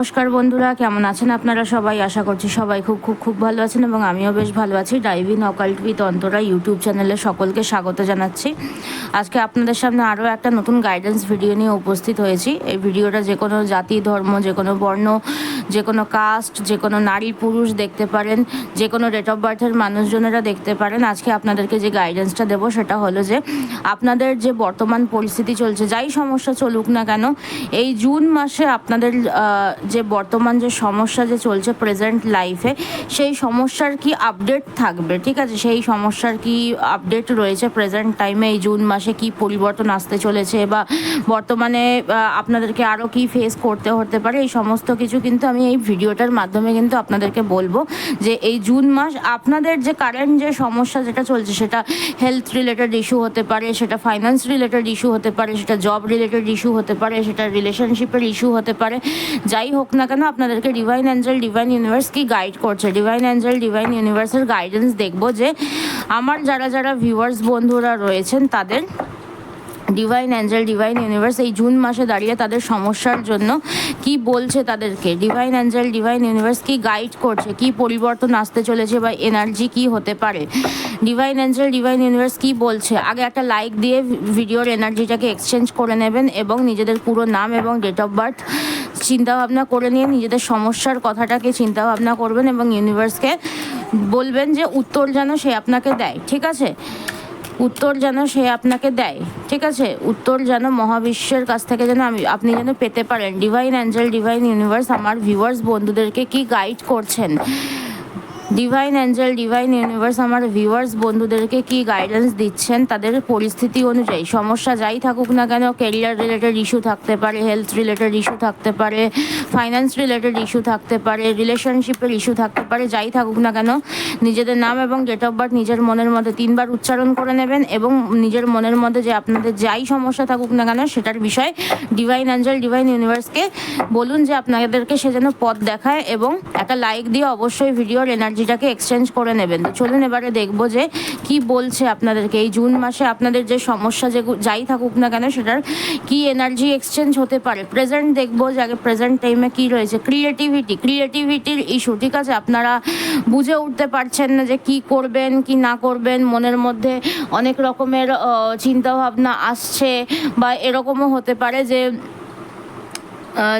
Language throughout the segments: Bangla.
নমস্কার বন্ধুরা, কেমন আছেন আপনারা সবাই? আশা করছি সবাই খুব খুব খুব ভালো আছেন এবং আমিও বেশ ভালো আছি। Dive in occult with Antara YouTube চ্যানেলে সকলকে স্বাগত জানাচ্ছি। আজকে আপনাদের সামনে আরও একটা নতুন গাইডেন্স ভিডিও নিয়ে উপস্থিত হয়েছি। এই ভিডিওটা যে কোনো জাতি, ধর্ম, যে কোনো বর্ণ, যে কোনো কাস্ট, যে কোনো নারী পুরুষ দেখতে পারেন, যে কোনো ডেট অফ বার্থের মানুষজনেরা দেখতে পারেন। আজকে আপনাদেরকে যে গাইডেন্সটা দেবো সেটা হলো যে আপনাদের যে বর্তমান পরিস্থিতি চলছে, যাই সমস্যা চলুক না কেন, এই জুন মাসে আপনাদের যে বর্তমান যে সমস্যা যে চলছে প্রেজেন্ট লাইফে, সেই সমস্যার কি আপডেট থাকবে, ঠিক আছে? সেই সমস্যার কি আপডেট রয়েছে প্রেজেন্ট টাইমে, এই জুন মাসে কি পরিবর্তন আসতে চলেছে বা বর্তমানে আপনাদেরকে আরও কি ফেস করতে হতে পারে, এই সমস্ত কিছু কিন্তু আমি এই ভিডিওটার মাধ্যমে কিন্তু আপনাদেরকে বলবো যে এই জুন মাস আপনাদের যে কারেন্ট যে সমস্যা যেটা চলছে, সেটা হেলথ রিলেটেড ইস্যু হতে পারে, সেটা ফাইন্যান্স রিলেটেড ইস্যু হতে পারে, সেটা জব রিলেটেড ইস্যু হতে পারে, সেটা রিলেশনশিপের ইস্যু হতে পারে। যাই হোক না কেন, আপনাদেরকে ডিভাইন অ্যাঞ্জেল, ডিভাইন ইউনিভার্স কি গাইড করছে, ডিভাইন অ্যাঞ্জেল, ডিভাইন ইউনিভার্সের গাইডেন্স দেখবো যে আমার যারা ভিউয়ার্স বন্ধুরা রয়েছেন তাদের ডিভাইন অ্যাঞ্জেল, ডিভাইন ইউনিভার্স এই জুন মাসে দাঁড়িয়ে তাদের সমস্যার জন্য কি বলছে তাদেরকে। ডিভাইন অ্যাঞ্জেল, ডিভাইন ইউনিভার্স কি গাইড করছে, কি পরিবর্তন আসতে চলেছে বা এনার্জি কি হতে পারে। ডিভাইন অ্যাঞ্জেল, ডিভাইন ইউনিভার্স কি বলছে, আগে একটা লাইক দিয়ে ভিডিওর এনার্জিটাকে এক্সচেঞ্জ করে নেবেন এবং নিজেদের পুরো নাম এবং ডেট অফ বার্থ চিন্তাভাবনা করে নিয়ে নিজেদের সমস্যার কথাটাকে চিন্তাভাবনা করবেন এবং ইউনিভার্সকে বলবেন যে উত্তর যেন সে আপনাকে দেয়, ঠিক আছে? উত্তর যেন সে আপনাকে দেয়, ঠিক আছে? উত্তর যেন মহাবিশ্বের কাছ থেকে যেন আপনি যেন পেতে পারেন। ডিভাইন অ্যাঞ্জেল, ডিভাইন ইউনিভার্স আমার ভিউয়ার্স বন্ধুদেরকে কি গাইড করছেন। ডিভাইন অ্যাঞ্জেল, ডিভাইন ইউনিভার্স আমার ভিউয়ার্স বন্ধুদেরকে কি গাইডেন্স দিচ্ছেন তাদের পরিস্থিতি অনুযায়ী। সমস্যা যাই থাকুক না কেন, ক্যারিয়ার রিলেটেড ইস্যু থাকতে পারে, হেলথ রিলেটেড ইস্যু থাকতে পারে, ফাইন্যান্স রিলেটেড ইস্যু থাকতে পারে, রিলেশনশিপের ইস্যু থাকতে পারে, যাই থাকুক না কেন নিজেদের নাম এবং ডেট অফ বার্থ নিজের মনের মধ্যে 3 বার উচ্চারণ করে নেবেন এবং নিজের মনের মধ্যে যে আপনাদের যাই সমস্যা থাকুক না কেন সেটার বিষয়ে ডিভাইন অ্যাঞ্জেল, ডিভাইন ইউনিভার্সকে বলুন যে আপনাদেরকে সে যেন পথ দেখায় এবং একটা লাইক দিয়ে অবশ্যই ভিডিওর এনার্জিটাকে এক্সচেঞ্জ করে নেবেন। তো চলুন এবারে দেখবো যে কি বলছে আপনাদেরকে এই জুন মাসে আপনাদের যে সমস্যা যে যাই থাকুক না কেন সেটার কি এনার্জি এক্সচেঞ্জ হতে পারে। প্রেজেন্ট দেখবো যে আগে প্রেজেন্ট টাইমে কি রয়েছে। ক্রিয়েটিভিটির ইস্যু, ঠিক আছে? আপনারা বুঝে উঠতে পারছেন না যে কি করবেন কি না করবেন, মনের মধ্যে অনেক রকমের চিন্তাভাবনা আসছে বা এরকমও হতে পারে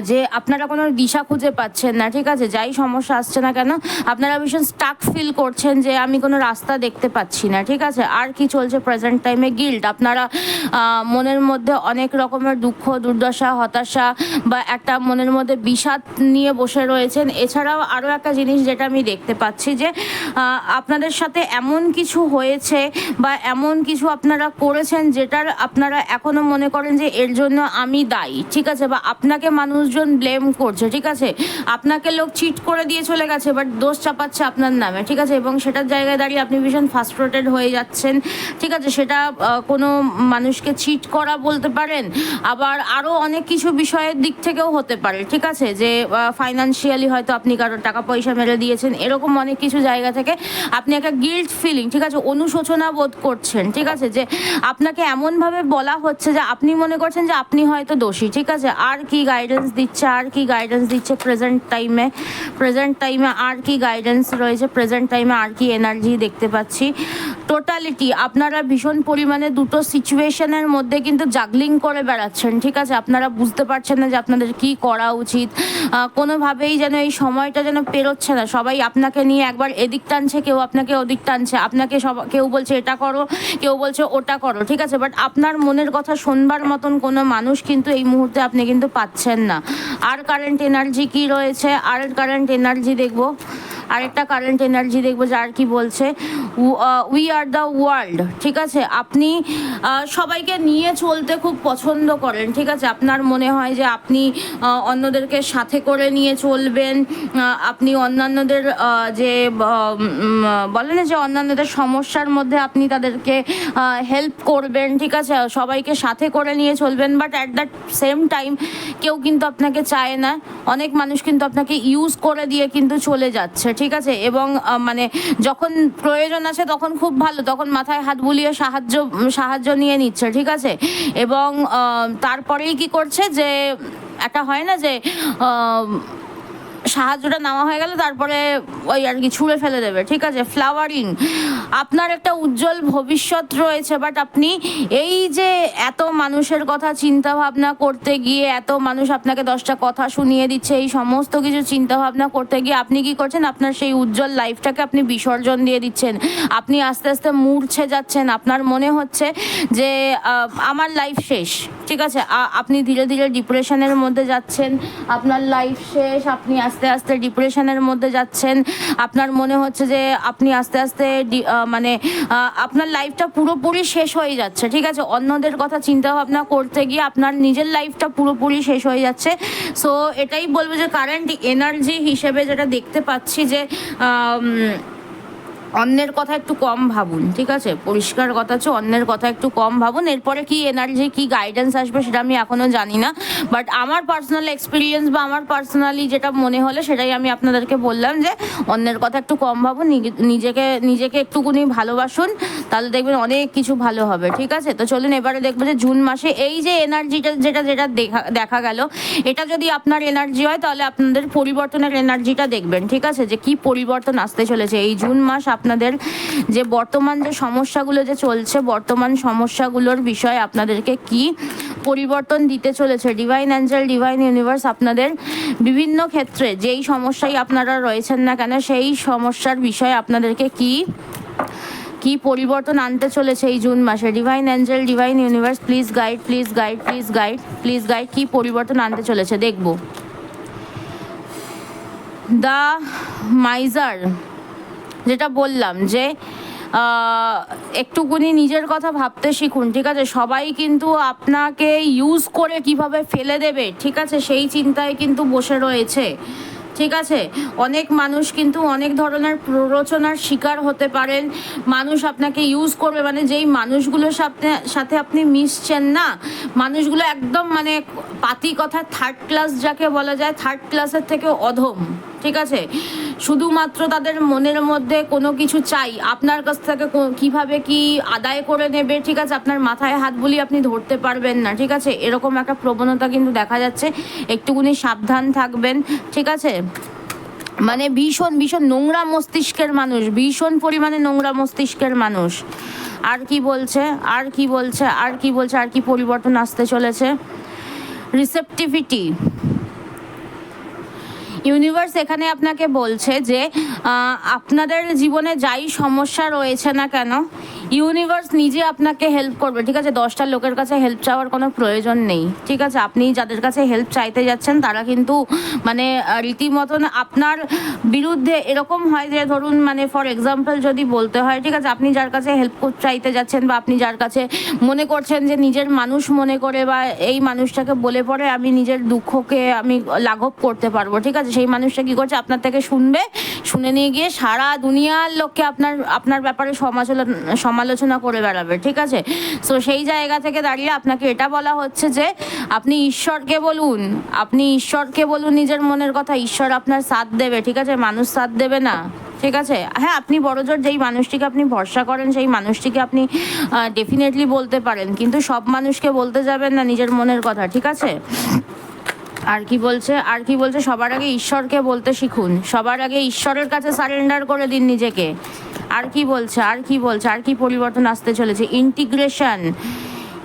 যে আপনারা কোনো দিশা খুঁজে পাচ্ছেন না, ঠিক আছে? যাই সমস্যা আসছে না কেন আপনারা ভীষণ স্টাক ফিল করছেন যে আমি কোনো রাস্তা দেখতে পাচ্ছি না, ঠিক আছে? আর কি চলছে প্রেজেন্ট টাইমে? গিল্ট, আপনারা মনের মধ্যে অনেক রকমের দুঃখ, দুর্দশা, হতাশা বা একটা মনের মধ্যে বিষাদ নিয়ে বসে রয়েছেন। এছাড়াও আরও একটা জিনিস যেটা আমি দেখতে পাচ্ছি যে আপনাদের সাথে এমন কিছু হয়েছে বা এমন কিছু আপনারা করেছেন যেটার আপনারা এখনও মনে করেন যে এর জন্য আমি দায়ী, ঠিক আছে? বা আপনাকে মানুষজন ব্লেম করছে, ঠিক আছে? আপনাকে লোক চিট করে দিয়ে চলে গেছে বাট দোষ চাপাচ্ছে আপনার নামে, ঠিক আছে? এবং সেটার জায়গায় দাঁড়িয়ে আপনি ভীষণ ফ্রাস্ট্রেটেড হয়ে যাচ্ছেন, ঠিক আছে? সেটা কোনো মানুষকে চিট করা বলতে পারেন, আবার আরও অনেক কিছু বিষয়ের দিক থেকেও হতে পারে, ঠিক আছে? যে ফাইন্যান্সিয়ালি হয়তো আপনি কারোর টাকা পয়সা মেরে দিয়েছেন, এরকম অনেক কিছু জায়গা থেকে আপনি একটা গিল্ট ফিলিং, ঠিক আছে, অনুশোচনা বোধ করছেন, ঠিক আছে? যে আপনাকে এমনভাবে বলা হচ্ছে যে আপনি মনে করছেন যে আপনি হয়তো দোষী, ঠিক আছে? আর কি গাইডেন্স দিচ্ছে, আর কি গাইডেন্স দিচ্ছে প্রেজেন্ট টাইমে আর কি গাইডেন্স রয়েছে, প্রেজেন্ট টাইমে আর কি এনার্জি দেখতে পাচ্ছি। টোটালিটি আপনারা ভীষণ পরিমাণে দুটো সিচুয়েশনের মধ্যে কিন্তু জাগলিং করে বেড়াচ্ছেন, ঠিক আছে? আপনারা বুঝতে পারছেন না যে আপনাদের কি করা উচিত। কোনোভাবেই যেন এই সময়টা যেন পেরোচ্ছে না। সবাই আপনাকে নিয়ে একবার এদিক টানছে, কেউ আপনাকে ওদিক টানছে, আপনাকে কেউ বলছে এটা করো, কেউ বলছে ওটা করো, ঠিক আছে? বাট আপনার মনের কথা শুনবার মতন কোনো মানুষ কিন্তু এই মুহূর্তে আপনি কিন্তু পাচ্ছেন না। আর কারেন্ট এনার্জি কি রয়েছে, আর কারেন্ট এনার্জি দেখবো, আরেকটা কারেন্ট এনার্জি দেখবো যার কি বলছে উই আর দ্য ওয়ার্ল্ড, ঠিক আছে? আপনি সবাইকে নিয়ে চলতে খুব পছন্দ করেন, ঠিক আছে? আপনার মনে হয় যে আপনি অন্যদেরকে সাথে করে নিয়ে চলবেন, আপনি অন্যান্যদের যে বলে না যে অন্যান্যদের সমস্যার মধ্যে আপনি তাদেরকে হেল্প করবেন, ঠিক আছে? সবাইকে সাথে করে নিয়ে চলবেন, but at the same time কেউ কিন্তু আপনাকে চায় না। অনেক মানুষ কিন্তু আপনাকে ইউজ করে দিয়ে কিন্তু চলে যাচ্ছে, ঠিক আছে? এবং মানে যখন প্রয়োজন আছে তখন খুব ভালো, তখন মাথায় হাত বুলিয়ে সাহায্য নিয়ে নিচ্ছে, ঠিক আছে? এবং তারপরেই কি করছে যে একটা হয় না যে সাহায্যটা নেওয়া হয়ে গেল, তারপরে ওই আর কি ছুঁড়ে ফেলে দেবে, ঠিক আছে। ফ্লাওয়ারিং, আপনার একটা উজ্জ্বল ভবিষ্যৎ রয়েছে, বাট আপনি এই যে এত মানুষের কথা চিন্তা ভাবনা করতে গিয়ে, এত মানুষ আপনাকে 10টা কথা শুনিয়ে দিচ্ছে, এই সমস্ত কিছু চিন্তা ভাবনা করতে গিয়ে আপনি কি করছেন, আপনার সেই উজ্জ্বল লাইফটাকে আপনি বিসর্জন দিয়ে দিচ্ছেন। আপনি আস্তে আস্তে মূর্ছে যাচ্ছেন, আপনার মনে হচ্ছে যে আমার লাইফ শেষ, ঠিক আছে। আপনি ধীরে ধীরে ডিপ্রেশনের মধ্যে যাচ্ছেন, আপনার লাইফ শেষ, আপনি আস্তে আস্তে ডিপ্রেশনের মধ্যে যাচ্ছেন, আপনার মনে হচ্ছে যে আপনি আস্তে আস্তে মানে আপনার লাইফটা পুরোপুরি শেষ হয়ে যাচ্ছে, ঠিক আছে। অন্যদের কথা চিন্তা ভাবনা করতে গিয়ে আপনার নিজের লাইফটা পুরোপুরি শেষ হয়ে যাচ্ছে। সো এটাই বলবো যে কারেন্ট এনার্জি হিসেবে যেটা দেখতে পাচ্ছি যে অন্যের কথা একটু কম ভাবুন, ঠিক আছে। পরিষ্কার কথা হচ্ছে অন্যের কথা একটু কম ভাবুন। এরপরে কি এনার্জি, কি গাইডেন্স আসবে সেটা আমি এখনও জানি না, বাট আমার পার্সোনাল এক্সপিরিয়েন্স বা আমার পার্সোনালি যেটা মনে হলো সেটাই আমি আপনাদেরকে বললাম, যে অন্যের কথা একটু কম ভাবুন, নিজেকে একটুকুনি ভালোবাসুন, তাহলে দেখবেন অনেক কিছু ভালো হবে, ঠিক আছে। তো চলুন এবারে দেখবো যে জুন মাসে এই যে এনার্জিটা যেটা দেখা গেল, এটা যদি আপনার এনার্জি হয় তাহলে আপনাদের পরিবর্তনের এনার্জিটা দেখবেন, ঠিক আছে, যে কি পরিবর্তন আসতে চলেছে এই জুন মাস। আপনাদের যে বর্তমান যে সমস্যাগুলো যে চলছে, বর্তমান সমস্যাগুলোর বিষয়ে আপনাদেরকে কি পরিবর্তন দিতে চলেছে ডিভাইন অ্যাঞ্জেল, ডিভাইন ইউনিভার্স, আপনাদের বিভিন্ন ক্ষেত্রে যেই সমস্যায় আপনারা রয়েছেন না কেন, সেই সমস্যার বিষয়ে আপনাদেরকে কি পরিবর্তন আনতে চলেছে এই জুন মাসে। Divine Angel, divine universe, please guide, please guide, please guide, please guide, কি পরিবর্তন আনতে চলেছে দেখব। দ্য মাইজার, যেটা বললাম যে একটুকুনি নিজের কথা ভাবতে শিখুন, ঠিক আছে। সবাই কিন্তু আপনাকে ইউজ করে কিভাবে ফেলে দেবে, ঠিক আছে, সেই চিন্তায় কিন্তু বসে রয়েছে, ঠিক আছে। অনেক মানুষ কিন্তু অনেক ধরনের প্ররোচনার শিকার হতে পারেন। মানুষ আপনাকে ইউজ করবে, মানে যেই মানুষগুলোর সাথে আপনি মিশছেন না, মানুষগুলো একদম মানে পাতি কথা থার্ড ক্লাস যাকে বলা যায়, থার্ড ক্লাসের থেকেও অধম, ঠিক আছে। শুধুমাত্র তাদের মনের মধ্যে কোনো কিছু চাই, আপনার কাছ থেকে কিভাবে কি আদায় করে নেবে, ঠিক আছে, আপনার মাথায় হাত বুলিয়ে আপনি ধরতে পারবেন না, ঠিক আছে। এরকম একটা প্রবণতা কিন্তু দেখা যাচ্ছে, একটুকুনি সাবধান থাকবেন, ঠিক আছে। মানে ভীষণ ভীষণ নোংরা মস্তিষ্কের মানুষ, ভীষণ পরিমাণে নোংরা মস্তিষ্কের মানুষ। আর কি বলছে, আর কি বলছে, আর কি বলছে, আর কি পরিবর্তন আসতে চলেছে। রিসেপটিভিটি, ইউনিভার্স এখানে আপনাকে বলছে যে আপনাদের জীবনে যাই সমস্যা রয়েছে না কেন, ইউনিভার্স নিজে আপনাকে হেল্প করবে, ঠিক আছে। 10টা লোকের কাছে হেল্প চাওয়ার কোনো প্রয়োজন নেই, ঠিক আছে। আপনি যাদের কাছে হেল্প চাইতে যাচ্ছেন তারা কিন্তু মানে রীতিমতন আপনার বিরুদ্ধে, এরকম হয় যে ধরুন মানে ফর এক্সাম্পল যদি বলতে হয়, ঠিক আছে, আপনি যার কাছে হেল্প চাইতে যাচ্ছেন বা আপনি যার কাছে মনে করছেন যে নিজের মানুষ মনে করে বা এই মানুষটাকে বলে পরে আমি নিজের দুঃখকে আমি লাঘব করতে পারবো, ঠিক আছে, সেই মানুষটা কী করছে, আপনার থেকে শুনে নিয়ে গিয়ে সারা দুনিয়ার লোককে আপনার ব্যাপারে সমালোচনা করে বেড়াবে, ঠিক আছে। সো সেই জায়গা থেকে দাঁড়িয়ে আপনাকে এটা বলা হচ্ছে যে আপনি ঈশ্বরকে বলুন নিজের মনের কথা, ঈশ্বর আপনার সাথ দেবে, ঠিক আছে, মানুষ সাথ দেবে না, ঠিক আছে। হ্যাঁ, আপনি বড়জোর যেই মানুষটিকে আপনি ভরসা করেন সেই মানুষটিকে আপনি ডেফিনেটলি বলতে পারেন, কিন্তু সব মানুষকে বলতে যাবেন না নিজের মনের কথা, ঠিক আছে। আর কি বলছে, সবার আগে ঈশ্বরকে বলতে শিখুন, সবার আগে ঈশ্বরের কাছে সারেন্ডার করে দিন নিজেকে। আর কি বলছে, আর কি পরিবর্তন আসতে চলেছে।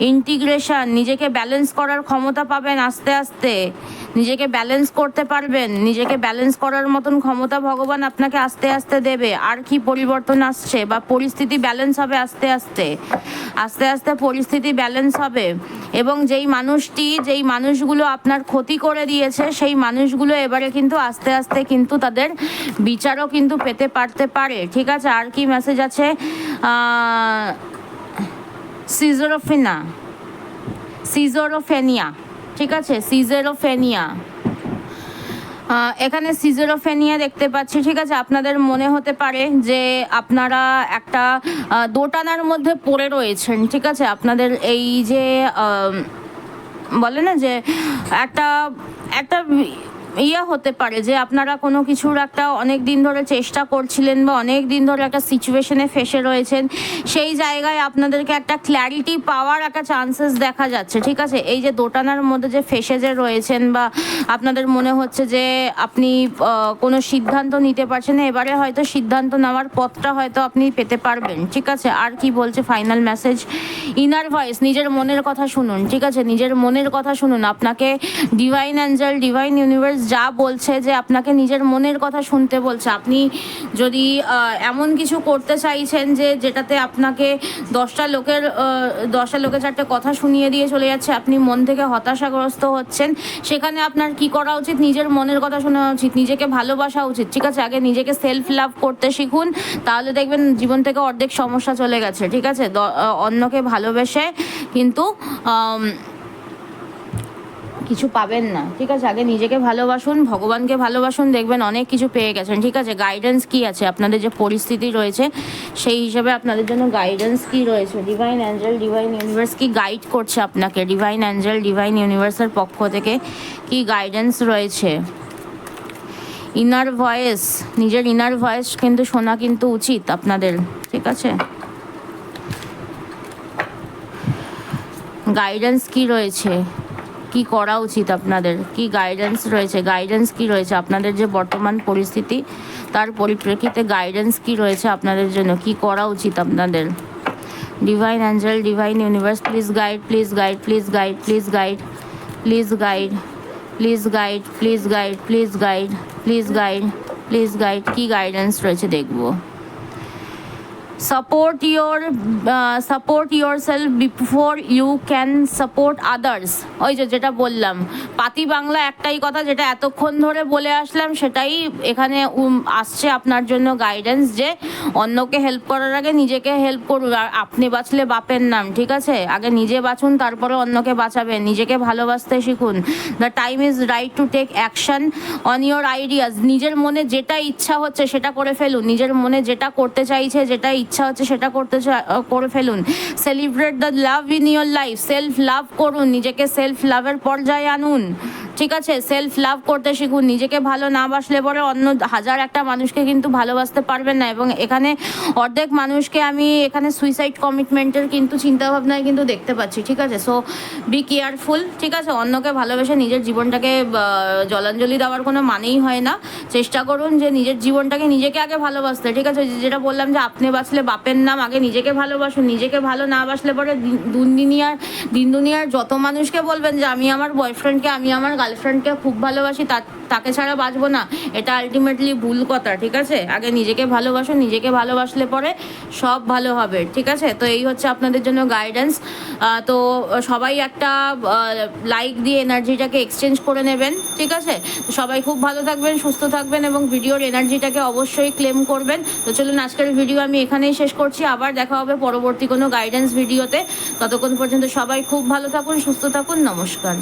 ইন্টিগ্রেশন, নিজেকে ব্যালেন্স করার ক্ষমতা পাবেন আস্তে আস্তে, নিজেকে ব্যালেন্স করতে পারবেন, নিজেকে ব্যালেন্স করার মতন ক্ষমতা ভগবান আপনাকে আস্তে আস্তে দেবে। আর কি পরিবর্তন আসছে, বা পরিস্থিতি ব্যালেন্স হবে আস্তে আস্তে পরিস্থিতি ব্যালেন্স হবে, এবং যেই মানুষগুলো আপনার ক্ষতি করে দিয়েছে সেই মানুষগুলো এবারে কিন্তু আস্তে আস্তে কিন্তু তাদের বিচারও কিন্তু পেতে পারে, ঠিক আছে। আর কি মেসেজ আছে, সিজোরোফেনিয়া, ঠিক আছে, সিজোরোফেনিয়া, এখানে সিজোরোফেনিয়া দেখতে পাচ্ছি, ঠিক আছে। আপনাদের মনে হতে পারে যে আপনারা একটা দোটানার মধ্যে পড়ে রয়েছেন, ঠিক আছে। আপনাদের এই যে বলে না যে একটা ইয়ে হতে পারে যে আপনারা কোনো কিছুর একটা অনেক দিন ধরে চেষ্টা করছিলেন বা অনেক দিন ধরে একটা সিচুয়েশনে ফেসে রয়েছেন, সেই জায়গায় আপনাদেরকে একটা ক্ল্যারিটি পাওয়ার একটা চান্সেস দেখা যাচ্ছে। ঠিক আছে, এই যে দোটানার মধ্যে যে ফেসে যে রয়েছেন বা আপনাদের মনে হচ্ছে যে আপনি কোনো সিদ্ধান্ত নিতে পারছেন না, এবারে হয়তো সিদ্ধান্ত নেওয়ার পথটা হয়তো আপনি পেতে পারবেন। ঠিক আছে, আর কি বলছে ফাইনাল মেসেজ? ইনার ভয়েস, নিজের মনের কথা শুনুন। ঠিক আছে, নিজের মনের কথা শুনুন। আপনাকে ডিভাইন অ্যাঞ্জেল, ডিভাইন ইউনিভার্স যা বলছে যে আপনাকে নিজের মনের কথা শুনতে বলছে। আপনি যদি এমন কিছু করতে চাইছেন যে যেটাতে আপনাকে 10টা লোকের চারটে কথা শুনিয়ে দিয়ে চলে যাচ্ছে, আপনি মন থেকে হতাশাগ্রস্ত হচ্ছেন, সেখানে আপনার কি করা উচিত? নিজের মনের কথা শোনা উচিত, নিজেকে ভালোবাসা উচিত। ঠিক আছে, আগে নিজেকে সেলফ লাভ করতে শিখুন, তাহলে দেখবেন জীবন থেকে অর্ধেক সমস্যা চলে গেছে। ঠিক আছে, অন্যকে ভালোবেসে কিন্তু কিছু পাবেন না। ঠিক আছে, আগে নিজেকে ভালোবাসুন, ভগবানকে ভালোবাসুন, দেখবেন অনেক কিছু পেয়ে গেছেন। ঠিক আছে, গাইডেন্স কি আছে আপনাদের যে পরিস্থিতি রয়েছে সেই হিসাবে আপনাদের জন্য গাইডেন্স কি রয়েছে? ডিভাইন অ্যাঞ্জেল, ডিভাইন ইউনিভার্স কি গাইড করছে আপনাকে? ডিভাইন অ্যাঞ্জেল, ডিভাইন ইউনিভার্সের পক্ষ থেকে কি গাইডেন্স রয়েছে? ইনার ভয়েস, নিজের ইনার ভয়েস কিন্তু শোনা কিন্তু উচিত আপনাদের। ঠিক আছে, গাইডেন্স কি রয়েছে? কি করা উচিত আপনাদের? কি গাইডেন্স রয়েছে? গাইডেন্স কি রয়েছে আপনাদের যে বর্তমান পরিস্থিতি তার পরিপ্রেক্ষিতে গাইডেন্স কি রয়েছে আপনাদের জন্য? কি করা উচিত আপনাদের? Divine Angel, divine universe, please guide, please guide, please guide, please guide, please guide, please guide, please guide, please guide, please guide, please guide. কি গাইডেন্স রয়েছে দেখবো। Support yourself before you can support others। ওই যেটা বললাম, পাতি বাংলা একটাই কথা যেটা এতক্ষণ ধরে বলে আসলাম, সেটাই এখানে আসছে আপনার জন্য গাইডেন্স, যে অন্যকে হেল্প করার আগে নিজেকে হেল্প করুন। আর আপনি বাঁচলে বাপের নাম। ঠিক আছে, আগে নিজে বাঁচুন, তারপরে অন্যকে বাঁচাবেন। নিজেকে ভালোবাসতে শিখুন। The time is right to take action on your ideas. নিজের মনে যেটা ইচ্ছা হচ্ছে সেটা করে ফেলুন। নিজের মনে যেটা করতে চাইছে, যেটা ইচ্ছা হচ্ছে সেটা করে ফেলুন। Celebrate the love in your life. Self love করুন, নিজেকে সেলফ লাভের পর্যায়ে আনুন। ঠিক আছে, সেলফ লাভ করতে শিখুন। নিজেকে ভালো না বাসলে পরে অন্য হাজার একটা মানুষকে কিন্তু ভালোবাসতে পারবেন না। এবং এখানে অর্ধেক মানুষকে আমি এখানে সুইসাইড কমিটমেন্টের কিন্তু চিন্তাভাবনায় কিন্তু দেখতে পাচ্ছি। ঠিক আছে, সো বি কেয়ারফুল। ঠিক আছে, অন্যকে ভালোবেসে নিজের জীবনটাকে জলাঞ্জলি দেওয়ার কোনো মানেই হয় না। চেষ্টা করুন যে নিজের জীবনটাকে নিজেকে আগে ভালোবাসতে। ঠিক আছে, যেটা বললাম যে আপনি বাঁচলে বাপের নাম, আগে নিজেকে ভালোবাসুন। নিজেকে ভালো না বাসলে পরে দিন দুনিয়ার যত মানুষকে বলবেন যে আমি আমার বয়ফ্রেন্ডকে, আমি আমার গার্লফ্রেন্ডকে খুব ভালোবাসি, তাকে ছাড়া বাঁচবো না, এটা আলটিমেটলি ভুল কথা। ঠিক আছে, আগে নিজেকে ভালোবাসুন। নিজেকে ভালোবাসলে পরে সব ভালো হবে। ঠিক আছে, তো এই হচ্ছে আপনাদের জন্য গাইডেন্স। তো সবাই একটা লাইক দিয়ে এনার্জিটাকে এক্সচেঞ্জ করে নেবেন। ঠিক আছে, সবাই খুব ভালো থাকবেন, সুস্থ থাকবেন এবং ভিডিওর এনার্জিটাকে অবশ্যই ক্লেম করবেন। তো চলুন, আজকের ভিডিও আমি এখানেই শেষ করছি। আবার দেখা হবে পরবর্তী কোনো গাইডেন্স ভিডিওতে। ততক্ষণ পর্যন্ত সবাই খুব ভালো থাকুন, সুস্থ থাকুন। নমস্কার।